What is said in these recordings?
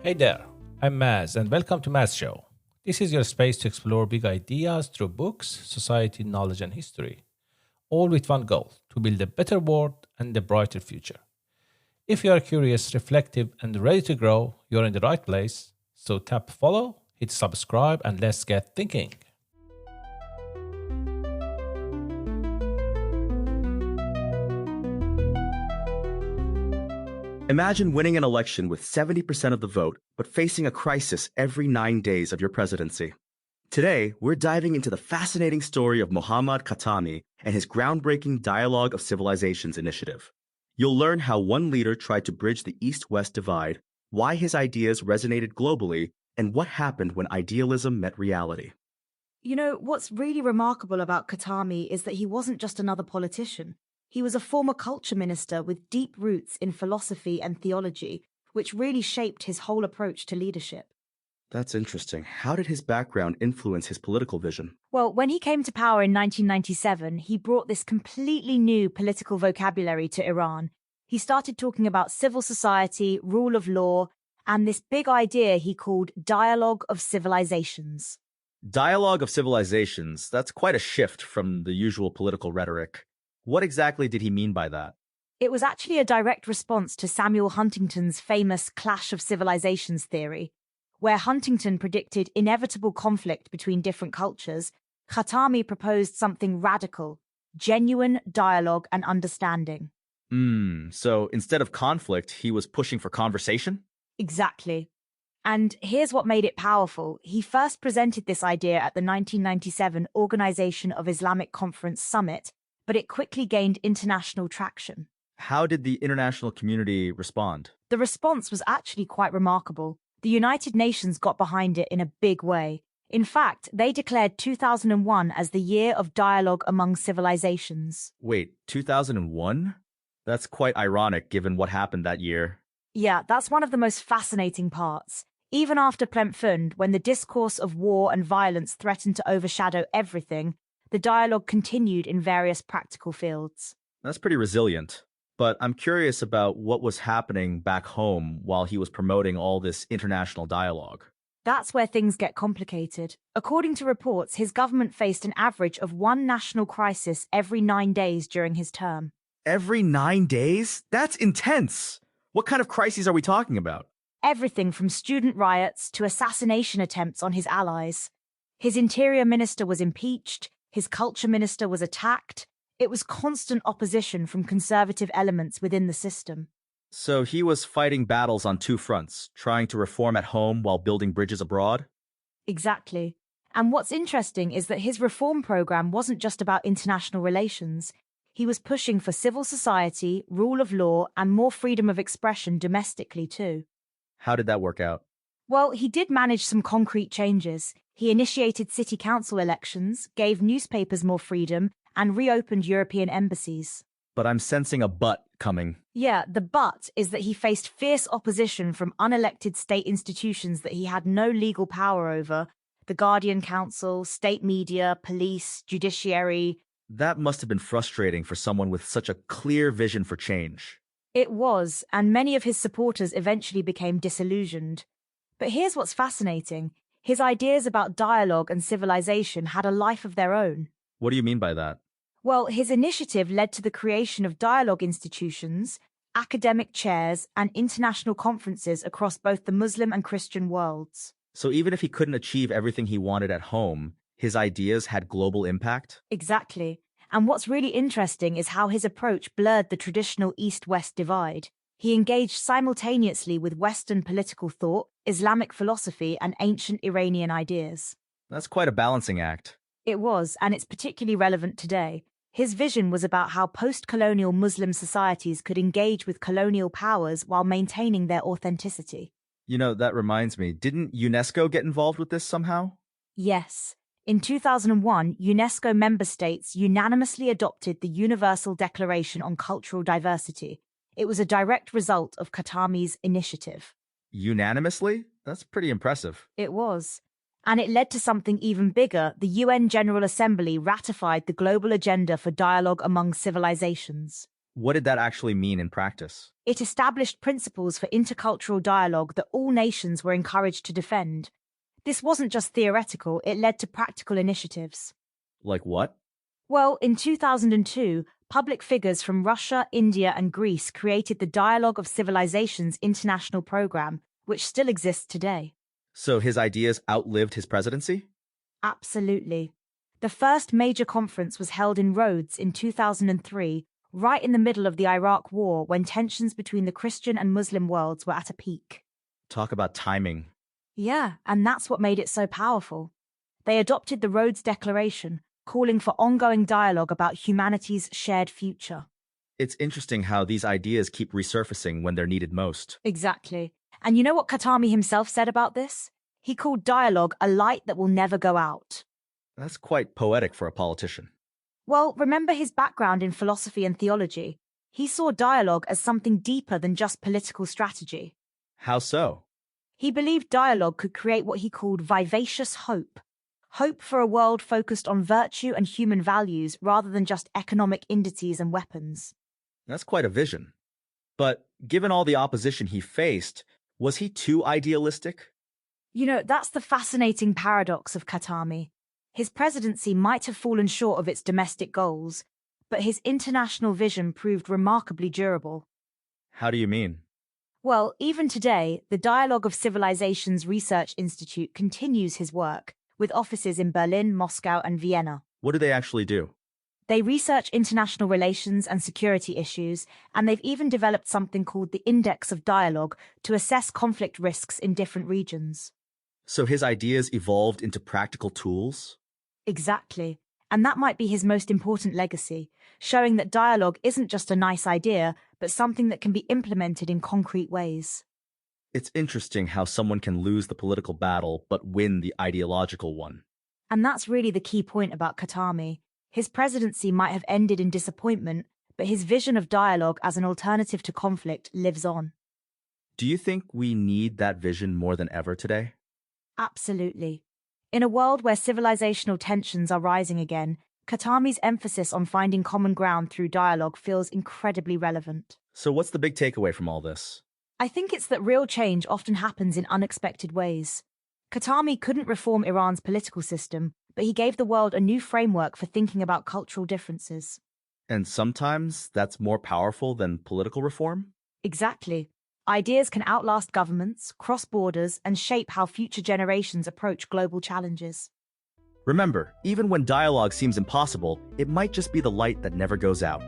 Hey there, I'm Maz, and welcome to Maz Show. This is your space to explore big ideas through books, society, knowledge, and history, all with one goal to build a better world and a brighter future. If you are curious, reflective, and ready to grow, you're in the right place. So tap follow, hit subscribe, and let's get thinking. Imagine winning an election with 70% of the vote, but facing a crisis every 9 days of your presidency. Today, we're diving into the fascinating story of Mohammad Khatami and his groundbreaking Dialogue of Civilizations initiative. You'll learn how one leader tried to bridge the East-West divide, why his ideas resonated globally, and what happened when idealism met reality. You know, what's really remarkable about Khatami is that he wasn't just another politician. He was a former culture minister with deep roots in philosophy and theology, which really shaped his whole approach to leadership. That's interesting. How did his background influence his political vision? Well, when he came to power in 1997, he brought this completely new political vocabulary to Iran. He started talking about civil society, rule of law, and this big idea he called Dialogue of Civilizations. Dialogue of Civilizations, that's quite a shift from the usual political rhetoric. What exactly did he mean by that? It was actually a direct response to Samuel Huntington's famous Clash of Civilizations theory, where Huntington predicted inevitable conflict between different cultures. Khatami proposed something radical, genuine dialogue and understanding. So instead of conflict, he was pushing for conversation? Exactly. And here's what made it powerful. He first presented this idea at the 1997 Organization of Islamic Conference Summit, but it quickly gained international traction. How did the international community respond? The response was actually quite remarkable. The United Nations got behind it in a big way. In fact, they declared 2001 as the year of dialogue among civilizations. Wait, 2001? That's quite ironic given what happened that year. Yeah, that's one of the most fascinating parts. Even after Plemphund, when the discourse of war and violence threatened to overshadow everything, the dialogue continued in various practical fields. That's pretty resilient. But I'm curious about what was happening back home while he was promoting all this international dialogue. That's where things get complicated. According to reports, his government faced an average of one national crisis every 9 days during his term. Every 9 days? That's intense! What kind of crises are we talking about? Everything from student riots to assassination attempts on his allies. His interior minister was impeached. His culture minister was attacked. It was constant opposition from conservative elements within the system. So he was fighting battles on two fronts, trying to reform at home while building bridges abroad? Exactly. And what's interesting is that his reform program wasn't just about international relations. He was pushing for civil society, rule of law, and more freedom of expression domestically too. How did that work out? Well, he did manage some concrete changes. He initiated city council elections, gave newspapers more freedom, and reopened European embassies. But I'm sensing a but coming. Yeah, the but is that he faced fierce opposition from unelected state institutions that he had no legal power over: the Guardian Council, state media, police, judiciary. That must have been frustrating for someone with such a clear vision for change. It was, and many of his supporters eventually became disillusioned. But here's what's fascinating. His ideas about dialogue and civilization had a life of their own. What do you mean by that? Well, his initiative led to the creation of dialogue institutions, academic chairs, and international conferences across both the Muslim and Christian worlds. So even if he couldn't achieve everything he wanted at home, his ideas had global impact? Exactly. And what's really interesting is how his approach blurred the traditional East-West divide. He engaged simultaneously with Western political thought, Islamic philosophy, and ancient Iranian ideas. That's quite a balancing act. It was, and it's particularly relevant today. His vision was about how post-colonial Muslim societies could engage with colonial powers while maintaining their authenticity. You know, that reminds me, didn't UNESCO get involved with this somehow? Yes. In 2001, UNESCO member states unanimously adopted the Universal Declaration on Cultural Diversity. It was a direct result of Khatami's initiative. Unanimously? That's pretty impressive. It was. And it led to something even bigger. The UN General Assembly ratified the global agenda for dialogue among civilizations. What did that actually mean in practice? It established principles for intercultural dialogue that all nations were encouraged to defend. This wasn't just theoretical, it led to practical initiatives. Like what? Well, in 2002, public figures from Russia, India, and Greece created the Dialogue of Civilizations international program, which still exists today. So his ideas outlived his presidency? Absolutely. The first major conference was held in Rhodes in 2003, right in the middle of the Iraq War when tensions between the Christian and Muslim worlds were at a peak. Talk about timing. Yeah, and that's what made it so powerful. They adopted the Rhodes Declaration, calling for ongoing dialogue about humanity's shared future. It's interesting how these ideas keep resurfacing when they're needed most. Exactly. And you know what Khatami himself said about this? He called dialogue a light that will never go out. That's quite poetic for a politician. Well, remember his background in philosophy and theology. He saw dialogue as something deeper than just political strategy. How so? He believed dialogue could create what he called vivacious hope. Hope for a world focused on virtue and human values rather than just economic indices and weapons. That's quite a vision. But given all the opposition he faced, was he too idealistic? You know, that's the fascinating paradox of Khatami. His presidency might have fallen short of its domestic goals, but his international vision proved remarkably durable. How do you mean? Well, even today, the Dialogue of Civilizations Research Institute continues his work, with offices in Berlin, Moscow, and Vienna. What do they actually do? They research international relations and security issues, and they've even developed something called the Index of Dialogue to assess conflict risks in different regions. So his ideas evolved into practical tools? Exactly. And that might be his most important legacy, showing that dialogue isn't just a nice idea, but something that can be implemented in concrete ways. It's interesting how someone can lose the political battle but win the ideological one. And that's really the key point about Khatami. His presidency might have ended in disappointment, but his vision of dialogue as an alternative to conflict lives on. Do you think we need that vision more than ever today? Absolutely. In a world where civilizational tensions are rising again, Khatami's emphasis on finding common ground through dialogue feels incredibly relevant. So what's the big takeaway from all this? I think it's that real change often happens in unexpected ways. Khatami couldn't reform Iran's political system, but he gave the world a new framework for thinking about cultural differences. And sometimes that's more powerful than political reform? Exactly. Ideas can outlast governments, cross borders, and shape how future generations approach global challenges. Remember, even when dialogue seems impossible, it might just be the light that never goes out.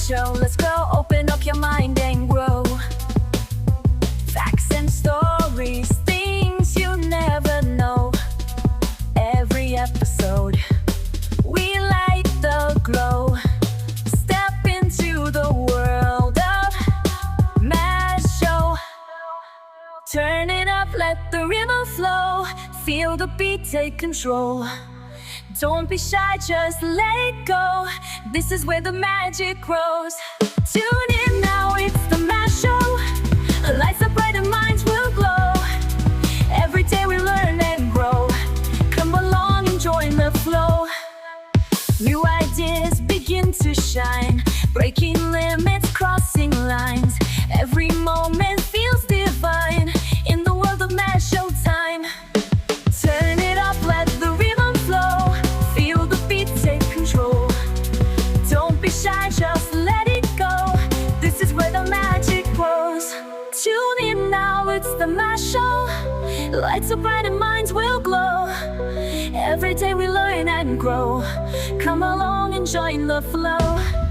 Show, let's go, open up your mind and grow. Facts and stories, things you never know. Every episode, we light the glow. Step into the world of Mass Show. Turn it up, let the rhythm flow. Feel the beat, take control. Don't be shy, just let it go. This is where the magic grows. Tune in now, it's the Mass Show. Lights up bright and minds will glow. Every day we learn and grow. Come along and join the flow. New ideas begin to shine. Breaking limits, crossing lines. Every moment feels divine. In the world of Mass Show time. Turn it up, let the rhythm flow. Feel the beat, take control. Don't be shy, just let it go. This is where the magic grows. Tune in now, it's the Mass Show. Lights are bright and minds will glow. Every day we learn and grow. Come along and join the flow.